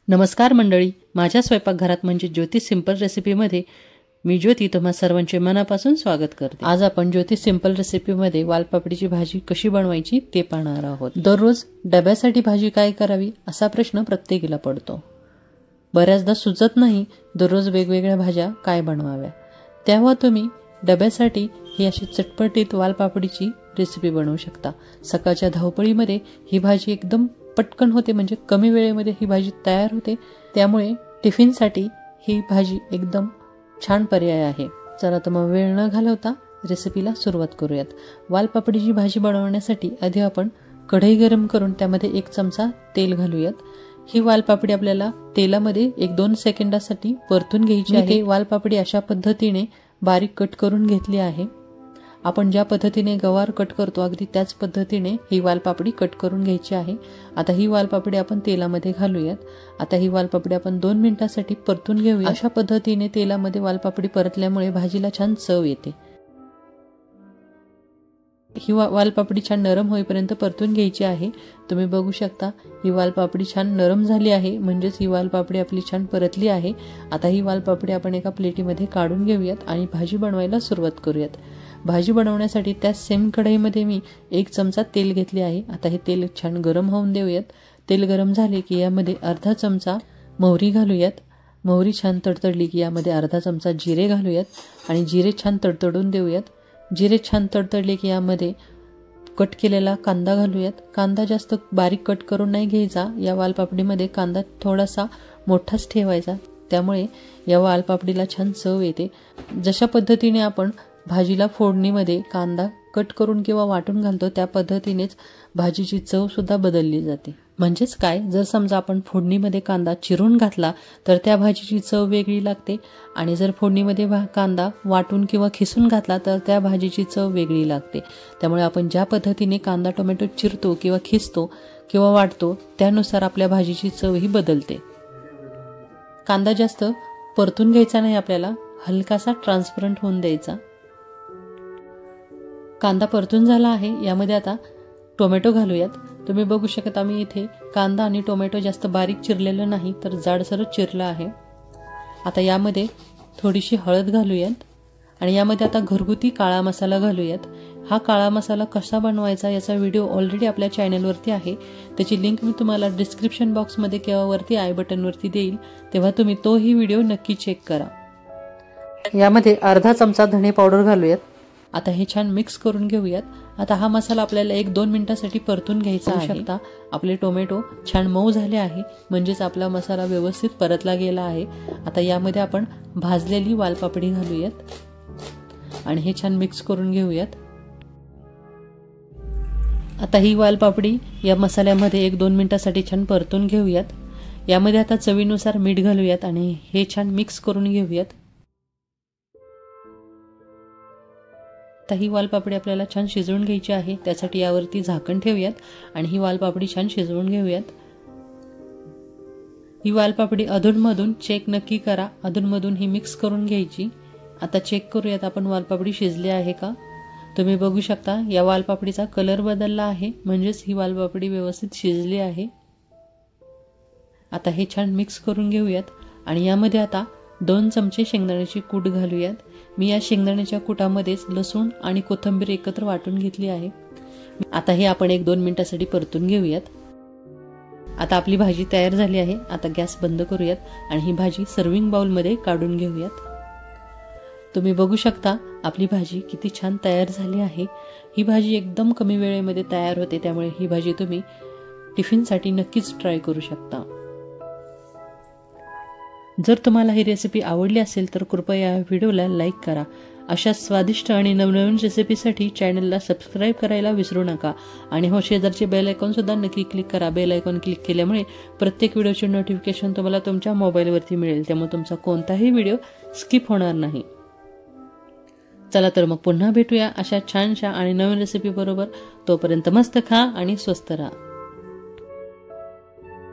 नमस्कार मंडळी, माझ्या स्वयंपाकघरात म्हणजे ज्योती सिंपल रेसिपीमध्ये मी ज्योती तुम्हा सर्वांचे मनापासून स्वागत करते। आज आपण ज्योती सिंपल रेसिपीमध्ये वालपापडीची भाजी कशी बनवायची ते पाहणार आहोत। दररोज डब्यासाठी भाजी काय करावी असा प्रश्न प्रत्येकाला पडतो। बऱ्याचदा सुचत नाही दररोज वेगवेगळ्या भाज्या काय बनवाव्या। तेव्हा तुम्ही डब्यासाठी ही अशी चटपटीत वालपापडीची रेसिपी बनवू शकता। सकाळच्या धावपळीमध्ये ही भाजी एकदम पटकन होते, म्हणजे कमी वेळेमध्ये ही भाजी तयार होते। त्यामुळे टिफिनसाठी ही भाजी एकदम छान पर्याय आहे। चला तर मग वेळ न घालवता रेसिपीला सुरुवात करूयात। वालपापडीची भाजी बनवण्यासाठी आधी आपण कढई गरम करून त्यामध्ये 1 चमचा तेल घालूयात। ही वालपापडी आपल्याला तेलामध्ये 1-2 सेकंदासाठी परतून घ्यायची आहे। वालपापडी अशा पद्धतीने बारीक कट करून घेतली आहे। आपण ज्या पद्धतीने गवार कट करतो अगदी त्याच पद्धतीने ही वालपापडी कट करून घ्यायची आहे। आता ही वालपापडी आपण तेलामध्ये घालूयात। आता ही वालपापडी आपण 2 मिनिटांसाठी परतून घेऊया। अशा पद्धतीने तेलामध्ये वालपापडी परतल्यामुळे भाजीला छान चव येते। ही वालपापडी छान नरम होईपर्यंत परतून घ्यायची आहे। तुम्ही बघू शकता ही वालपापडी छान नरम झाली आहे, म्हणजेच ही वालपापडी आपली छान परतली आहे। आता ही वालपापडी आपण एका प्लेटीमध्ये काढून घेऊयात आणि भाजी बनवायला सुरुवात करूयात। भाजी बनवण्यासाठी त्या सेम कढईमध्ये मी 1 चमचा तेल घेतले आहे। आता हे तेल छान गरम होऊन देऊयात। तेल गरम झाले की यामध्ये अर्धा चमचा मोहरी घालूयात। मोहरी छान तडतडली की यामध्ये अर्धा चमचा जिरे घालूयात आणि जिरे छान तडतडून देऊयात। जिरे छान तडतडले की यामध्ये कट केलेला कांदा घालूयात। कांदा जास्त बारीक कट करून नाही घ्यायचा। या वालपापडीमध्ये कांदा थोडासा मोठाच ठेवायचा, त्यामुळे या वालपापडीला छान चव येते। जशा पद्धतीने आपण भाजीला फोडणीमध्ये कांदा कट करून किंवा वाटून घालतो त्या पद्धतीनेच भाजीची चव सुद्धा बदलली जाते। म्हणजेच काय, जर समजा आपण फोडणीमध्ये कांदा चिरून घातला तर त्या भाजीची चव वेगळी लागते, आणि जर फोडणीमध्ये कांदा वाटून किंवा खिसून घातला तर त्या भाजीची चव वेगळी लागते। त्यामुळे आपण ज्या पद्धतीने कांदा टोमॅटो चिरतो किंवा खिसतो किंवा वाटतो त्यानुसार आपल्या भाजीची चव ही बदलते। कांदा जास्त परतून घ्यायचा नाही, आपल्याला हलकासा ट्रान्सपरंट होऊन द्यायचा। कांदा परतून झाला आहे। यामध्ये आता टोमॅटो घालूयात। तुम्ही बघू शकता मी इथे कांदा आणि टोमॅटो जास्त बारीक चिरलेलं नाही तर जाडसरच चिरलं आहे। आता यामध्ये थोडीशी हळद घालूयात आणि यामध्ये आता घरगुती काळा मसाला घालूयात। हा काळा मसाला कसा बनवायचा याचा व्हिडिओ ऑलरेडी आपल्या चॅनलवरती आहे, त्याची लिंक मी तुम्हाला डिस्क्रिप्शन बॉक्समध्ये किंवा वरती आय बटनवरती देईल, तेव्हा तुम्ही तोही व्हिडिओ नक्की चेक करा। यामध्ये अर्धा चमचा धणे पावडर घालूयात। आता हे छान मिक्स करून घेऊयात। आता हा मसाला आपल्याला 1-2 मिनिटांसाठी परतून घ्यायचा आहे। आपले टोमॅटो छान मऊ झाले आहे, म्हणजेच आपला मसाला व्यवस्थित परतला गेला आहे। आता यामध्ये आपण भाजलेली वालपापडी घालूयात आणि हे छान मिक्स करून घेऊयात। आता ही वालपापडी या मसाल्यामध्ये 1-2 मिनिटांसाठी छान परतून घेऊयात। यामध्ये आता चवीनुसार मीठ घालूयात आणि हे छान मिक्स करून घेऊयात। आता ही वालपापडी आपल्याला छान शिजवून घ्यायची आहे, त्यासाठी यावरती झाकण ठेवूयात आणि ही वालपापडी छान शिजवून घेऊयात। ही वालपापडी अधूनमधून चेक नक्की करा, अधूनमधून ही मिक्स करून घ्यायची। आता चेक करूयात आपण वालपापडी शिजली आहे का। तुम्ही बघू शकता या वालपापडीचा कलर बदलला आहे, म्हणजेच ही वालपापडी व्यवस्थित शिजली आहे। आता हे छान मिक्स करून घेऊयात आणि यामध्ये आता 2 चमचे शेंगदाण्याची कूट घालूयात। मी या शेंगदाण्याच्या कुटामध्येच लसूण आणि कोथिंबीर एकत्र वाटून घेतली आहे। आता हे आपण 1-2 मिनिटांसाठी परतून घेऊयात। आता आपली भाजी तयार झाली आहे। आता गॅस बंद करूयात आणि ही भाजी सर्विंग बाउलमध्ये काढून घेऊयात। तुम्ही बघू शकता आपली भाजी किती छान तयार झाली आहे। ही भाजी एकदम कमी वेळेमध्ये तयार होते, त्यामुळे ही भाजी तुम्ही टिफिनसाठी नक्कीच ट्राय करू शकता। जर तुम्हाला ही रेसिपी आवडली असेल तर कृपया या व्हिडिओला लाईक करा। अशा स्वादिष्ट आणि नवनवीन रेसिपीसाठी चॅनलला सबस्क्राईब करायला विसरू नका आणि हो शेजारचे बेल आयकॉन सुद्धा नक्की क्लिक करा। बेल आयकॉन क्लिक केल्यामुळे प्रत्येक व्हिडिओचे नोटिफिकेशन तुम्हाला तुमच्या मोबाईलवरती मिळेल, त्यामुळे तुमचा कोणताही व्हिडिओ स्किप होणार नाही। चला तर मग पुन्हा भेटूया अशा छानशा आणि नवीन रेसिपी बरोबर। तोपर्यंत मस्त खा आणि स्वस्त राहा।